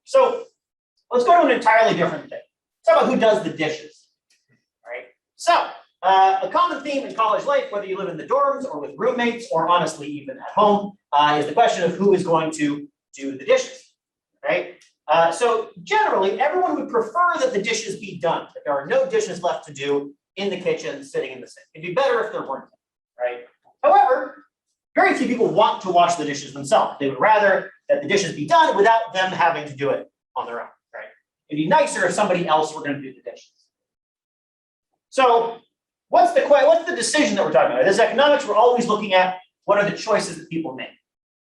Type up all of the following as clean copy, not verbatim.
So let's go to an entirely different thing. Let's talk about who does the dishes. All right. So a common theme in college life, whether you live in the dorms or with roommates or honestly even at home, is the question of who is going to do the dishes. Right. So generally, everyone would prefer that the dishes be done, that there are no dishes left to do in the kitchen sitting in the sink. It'd be better if there weren't, right? However, very few people want to wash the dishes themselves. They would rather that the dishes be done without them having to do it on their own, right? It'd be nicer if somebody else were going to do the dishes. So what's the decision that we're talking about? This is economics. We're always looking at what are the choices that people make.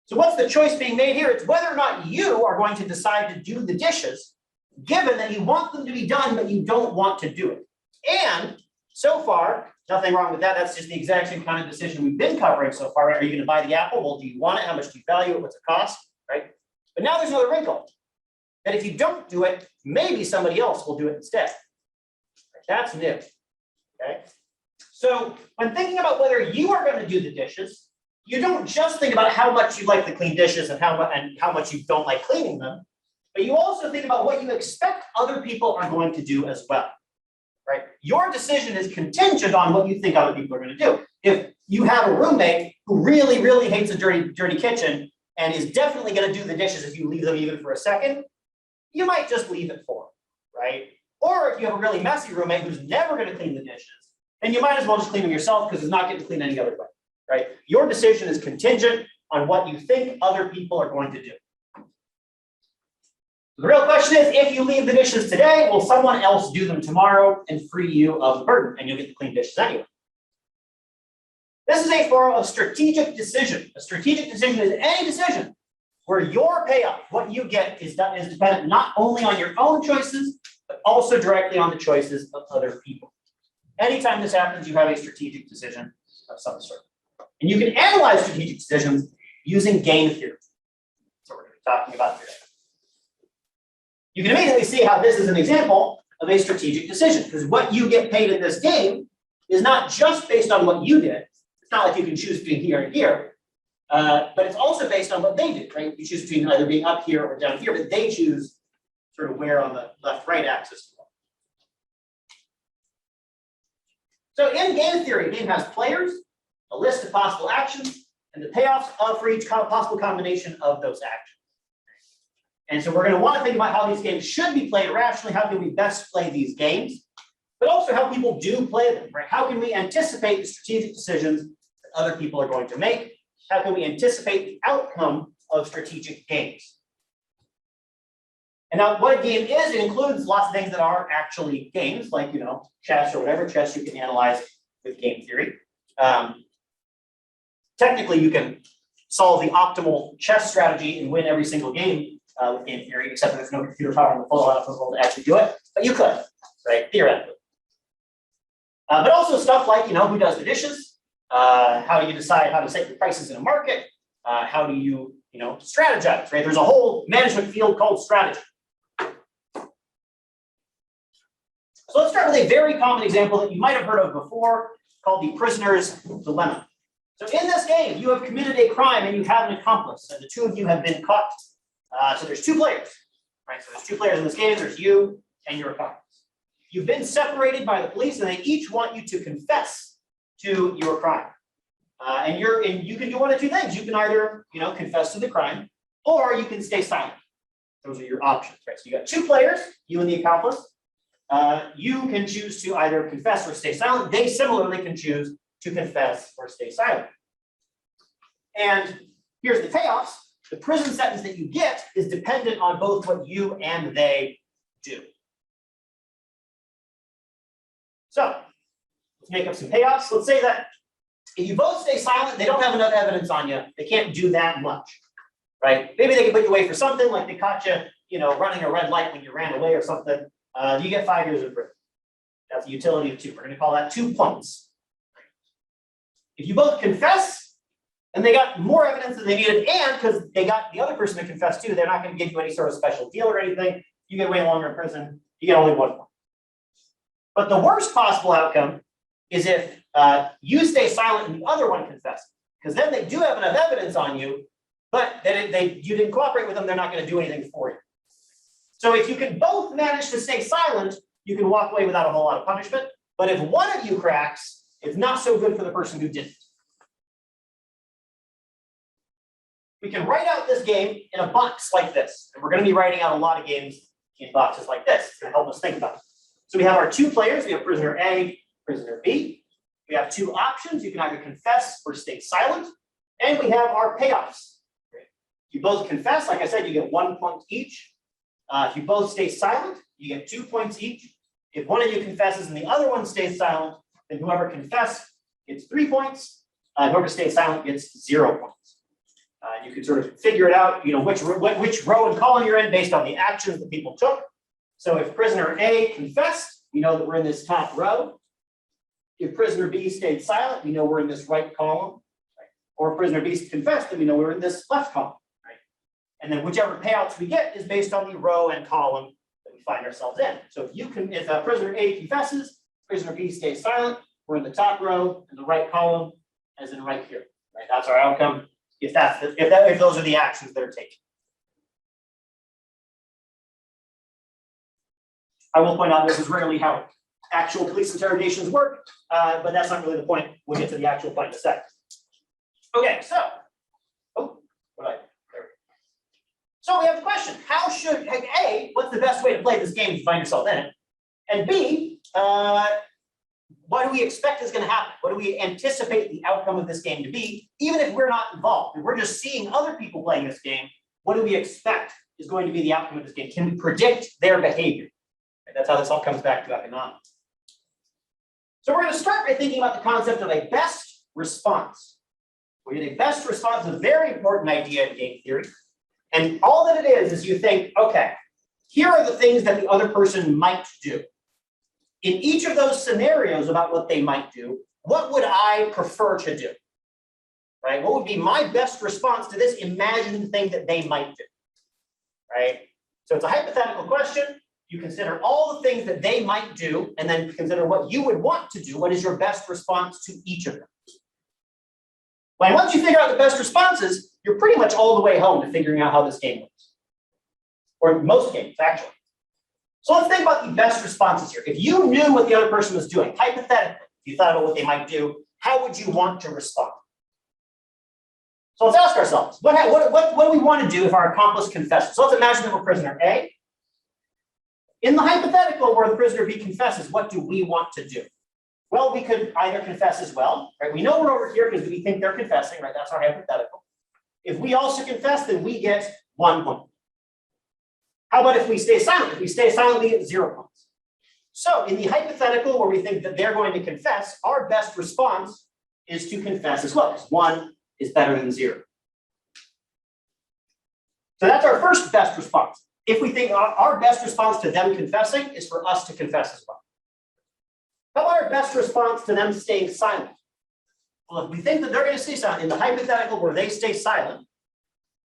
So what's the choice being made here? It's whether or not you are going to decide to do the dishes, given that you want them to be done, but you don't want to do it. And so far, nothing wrong with that. That's just the exact same kind of decision we've been covering so far. Right? Are you going to buy the apple? Well, do you want it? How much do you value it? What's it cost? Right? But now there's another wrinkle. That if you don't do it, maybe somebody else will do it instead. That's new. Okay. So when thinking about whether you are going to do the dishes, you don't just think about how much you like to clean dishes and how much you don't like cleaning them, but you also think about what you expect other people are going to do as well. Right? Your decision is contingent on what you think other people are going to do. If you have a roommate who really, really hates a dirty kitchen and is definitely going to do the dishes if you leave them even for a second, you might just leave it for them, right? Or if you have a really messy roommate who's never going to clean the dishes, then you might as well just clean them yourself because it's not getting cleaned any other way, right? Your decision is contingent on what you think other people are going to do. The real question is, if you leave the dishes today, will someone else do them tomorrow and free you of the burden, and you'll get to clean dishes anyway? This is a form of strategic decision. A strategic decision is any decision where your payoff, what you get, is dependent not only on your own choices, but also directly on the choices of other people. Anytime this happens, you have a strategic decision of some sort. And you can analyze strategic decisions using game theory. That's what we're going to be talking about today. You can immediately see how this is an example of a strategic decision, because what you get paid in this game is not just based on what you did. It's not like you can choose between here and here, but it's also based on what they did, right? You choose between either being up here or down here, but they choose sort of where on the left-right axis. So in game theory, a game has players, a list of possible actions, and the payoffs for each possible combination of those actions. And so we're going to want to think about how these games should be played rationally. How can we best play these games? But also how people do play them, right? How can we anticipate the strategic decisions that other people are going to make? How can we anticipate the outcome of strategic games? And now what a game is, it includes lots of things that are actually games, like, chess or whatever. Chess you can analyze with game theory. Technically, you can solve the optimal chess strategy and win every single game with game theory, except that there's no computer power in the full enough to actually do it. But you could, right? Theoretically. But also stuff like, who does the dishes? How do you decide how to set your prices in a market? How do you, strategize, right? There's a whole management field called strategy. So let's start with a very common example that you might have heard of before, called the prisoner's dilemma. So in this game, you have committed a crime and you have an accomplice, and the two of you have been caught. So there's two players, right? So there's two players in this game. There's you and your accomplice. You've been separated by the police, and they each want you to confess to your crime. And you can do one of two things. You can either, confess to the crime, or you can stay silent. Those are your options, right? So you got two players, you and the accomplice. You can choose to either confess or stay silent. They similarly can choose to confess or stay silent. And here's the payoffs. The prison sentence that you get is dependent on both what you and they do. So let's make up some payoffs. Let's say that if you both stay silent, they don't have enough evidence on you. They can't do that much, right? Maybe they can put you away for something, like they caught you, running a red light when you ran away or something. You get 5 years in prison. That's a utility of 2. We're going to call that 2 points. If you both confess, and they got more evidence than they needed, and because they got the other person to confess too, they're not going to give you any sort of special deal or anything. You get way longer in prison. You get only 1 point. But the worst possible outcome is if you stay silent and the other one confesses, because then they do have enough evidence on you, but you didn't cooperate with them. They're not going to do anything for you. So if you can both manage to stay silent, you can walk away without a whole lot of punishment. But if one of you cracks, it's not so good for the person who didn't. We can write out this game in a box like this. And we're going to be writing out a lot of games in boxes like this. It's going to help us think about it. So we have our two players. We have prisoner A, prisoner B. We have two options. You can either confess or stay silent. And we have our payoffs. If you both confess, like I said, you get 1 point each. If you both stay silent, you get 2 points each. If one of you confesses and the other one stays silent, then whoever confessed gets 3 points. Whoever stays silent gets 0 points. You can sort of figure it out, which row and column you're in based on the actions that people took. So if prisoner A confessed, we know that we're in this top row. If prisoner B stayed silent, we know we're in this right column. Right? Or if prisoner B confessed, then we know we're in this left column. Right? And then whichever payouts we get is based on the row and column that we find ourselves in. So if prisoner A confesses, prisoner B stays silent, we're in the top row and the right column, as in right here. Right? That's our outcome. If those are the actions that are taken. I will point out this is rarely how actual police interrogations work, but that's not really the point. We'll get to the actual point in a second. Okay, so, so we have the question: how should A? What's the best way to play this game if you find yourself in it? And B, what do we expect is going to happen? What do we anticipate the outcome of this game to be, even if we're not involved? If we're just seeing other people playing this game, what do we expect is going to be the outcome of this game? Can we predict their behavior? And that's how this all comes back to economics. So we're going to start by thinking about the concept of a best response. A best response is a very important idea in game theory. And all that it is you think, okay, here are the things that the other person might do. In each of those scenarios about what they might do, what would I prefer to do? Right? What would be my best response to this imagined thing that they might do? Right? So it's a hypothetical question. You consider all the things that they might do, and then consider what you would want to do. What is your best response to each of them? When once you figure out the best responses, you're pretty much all the way home to figuring out how this game works. Or most games, actually. So let's think about the best responses here. If you knew what the other person was doing, hypothetically, if you thought about what they might do, how would you want to respond? So let's ask ourselves, what do we want to do if our accomplice confesses? So let's imagine that we're prisoner A. In the hypothetical where the prisoner B confesses, what do we want to do? Well, we could either confess as well, right? We know we're over here because we think they're confessing, right? That's our hypothetical. If we also confess, then we get 1 point. How about if we stay silent? If we stay silent, we get 0 points. So in the hypothetical where we think that they're going to confess, our best response is to confess as well, because 1 is better than 0. So that's our first best response. If we think our best response to them confessing is for us to confess as well. How about our best response to them staying silent? Well, if we think that they're going to stay silent, in the hypothetical where they stay silent,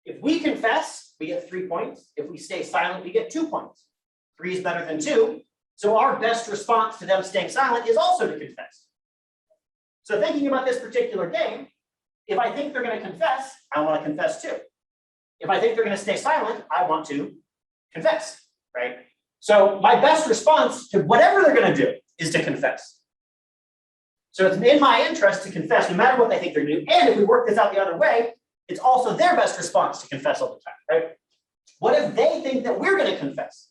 if we confess, we get 3 points. If we stay silent, we get 2 points. 3 is better than 2. So our best response to them staying silent is also to confess. So thinking about this particular game, if I think they're going to confess, I want to confess too. If I think they're going to stay silent, I want to confess, right? So my best response to whatever they're going to do is to confess. So it's in my interest to confess no matter what they think they're going to do. And if we work this out the other way, it's also their best response to confess all the time, right? What if they think that we're going to confess?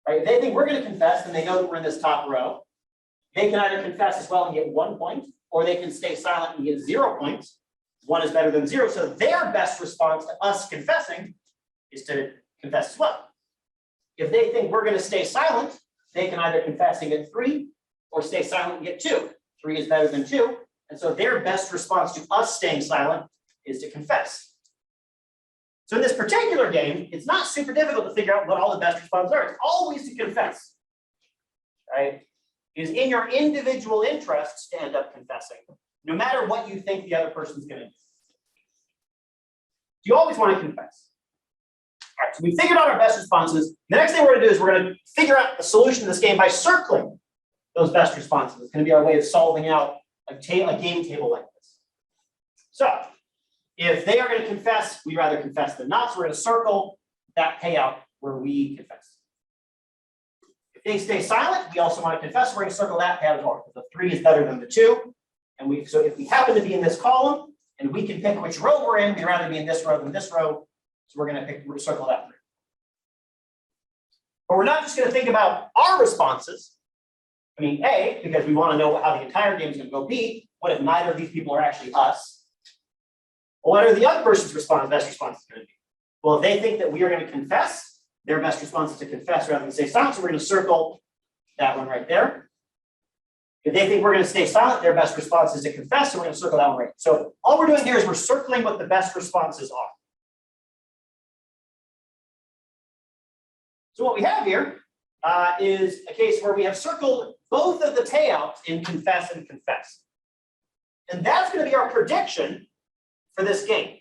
Right? If they think we're going to confess and they know that we're in this top row, they can either confess as well and get 1 point, or they can stay silent and get 0 points. 1 is better than 0. So their best response to us confessing is to confess as well. If they think we're going to stay silent, they can either confess and get 3 or stay silent and get 2. 3 is better than 2. And so their best response to us staying silent is to confess. So in this particular game, it's not super difficult to figure out what all the best responses are. It's always to confess, right? It is in your individual interests to end up confessing, no matter what you think the other person's going to do. You always want to confess. All right, so we figured out our best responses. The next thing we're going to do is we're going to figure out the solution to this game by circling those best responses. It's going to be our way of solving out a game table like this. So if they are going to confess, we'd rather confess than not. So we're going to circle that payout where we confess. If they stay silent, we also want to confess. We're going to circle that category. The 3 is better than the 2. And so if we happen to be in this column and we can pick which row we're in, we'd rather be in this row than this row. So we're going to circle that 3. But we're not just going to think about our responses. I mean, A, because we want to know how the entire game is going to go. B, what if neither of these people are actually us? Well, what are the other person's best responses going to be? Well, if they think that we are going to confess, their best response is to confess rather than stay silent. So we're going to circle that one right there. If they think we're going to stay silent, their best response is to confess. So we're going to circle that one right. So all we're doing here is we're circling what the best responses are. So what we have here is a case where we have circled both of the payouts in confess and confess. And that's going to be our prediction for this game.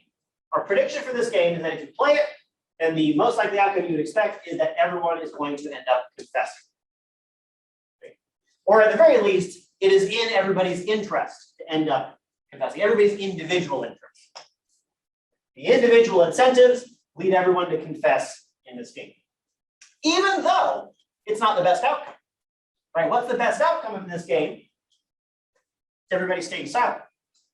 Our prediction for this game is that if you play it, then the most likely outcome you would expect is that everyone is going to end up confessing. Okay. Or at the very least, it is in everybody's interest to end up confessing, everybody's individual interest. The individual incentives lead everyone to confess in this game, even though it's not the best outcome. Right? What's the best outcome in this game? It's everybody staying silent.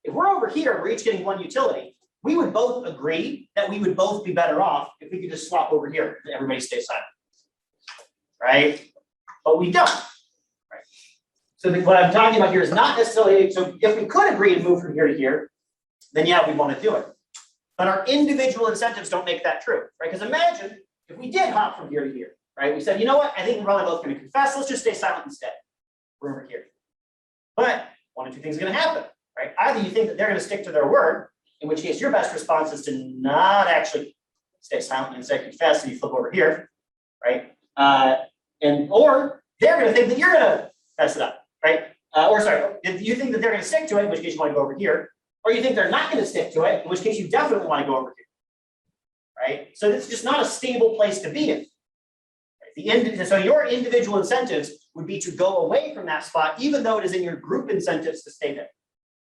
If we're over here, we're each getting one utility, we would both agree that we would both be better off if we could just swap over here and everybody stay silent. Right? But we don't. Right? So what I'm talking about here is not necessarily, so if we could agree and move from here to here, then yeah, we want to do it. But our individual incentives don't make that true. Right? Because imagine if we did hop from here to here. Right? We said, you know what? I think we're probably both going to confess. Let's just stay silent instead. We're over here. But one of two things are going to happen. Right? Either you think that they're going to stick to their word, in which case your best response is to not actually stay silent and instead confess, and you flip over here, right? Or they're going to think that you're going to mess it up, right? Or sorry, if you think that they're going to stick to it, in which case you want to go over here, or you think they're not going to stick to it, in which case you definitely want to go over here, right? So it's just not a stable place to be in. So your individual incentives would be to go away from that spot, even though it is in your group incentives to stay there.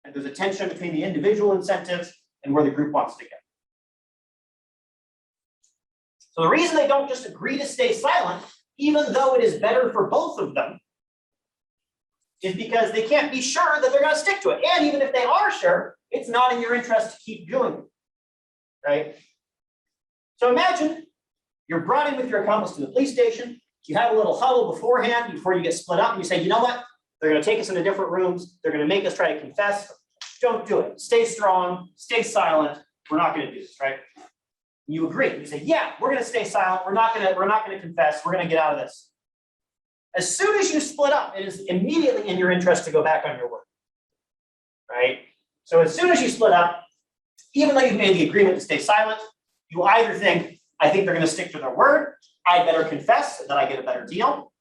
And there's a tension between the individual incentives and where the group wants to go. So the reason they don't just agree to stay silent, even though it is better for both of them, is because they can't be sure that they're going to stick to it. And even if they are sure, it's not in your interest to keep doing it, right? So imagine you're brought in with your accomplice to the police station. You have a little huddle beforehand before you get split up, and you say, you know what? They're going to take us into different rooms. They're going to make us try to confess. Don't do it. Stay strong. Stay silent. We're not going to do this, right? You agree. You say, yeah, we're going to stay silent. We're not going to confess. We're going to get out of this. As soon as you split up, it is immediately in your interest to go back on your word, right? So as soon as you split up, even though you've made the agreement to stay silent, you either think, I think they're going to stick to their word. I better confess so that I get a better deal.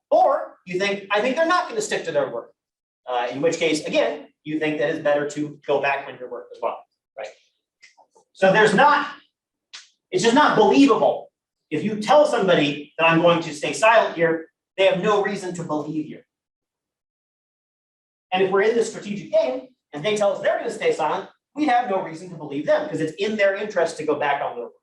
Or you think, I think they're not going to stick to their word. In which case, again, you think that it's better to go back on your word as well, right? So it's just not believable. If you tell somebody that I'm going to stay silent here, they have no reason to believe you. And if we're in this strategic game and they tell us they're going to stay silent, we have no reason to believe them because it's in their interest to go back on their word.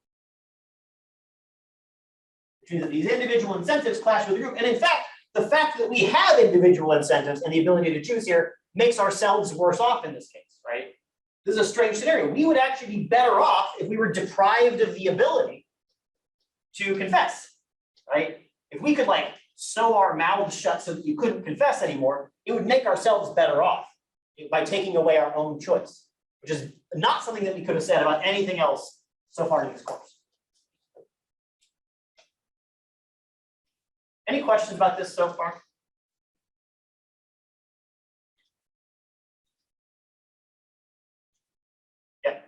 Which means that these individual incentives clash with the group. And in fact, the fact that we have individual incentives and the ability to choose here makes ourselves worse off in this case, right? This is a strange scenario. We would actually be better off if we were deprived of the ability to confess, right? If we could like sew our mouths shut so that you couldn't confess anymore, it would make ourselves better off by taking away our own choice, which is not something that we could have said about anything else so far in this course. Any questions about this so far? Yeah.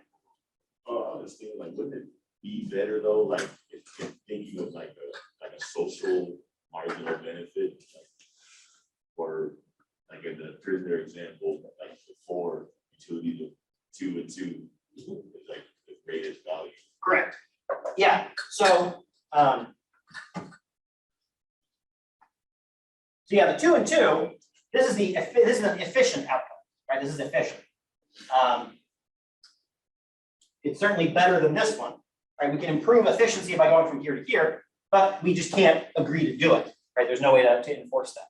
I was thinking, like, wouldn't it be better though, like, if thinking of like a social marginal benefit, like, or like in the prisoner example, like the 4 utility of 2 and 2 is like the greatest value. Correct. Yeah. So. So yeah, the 2 and 2. This is an efficient outcome, right? This is efficient. It's certainly better than this one, right? We can improve efficiency by going from here to here, but we just can't agree to do it, right? There's no way to enforce that.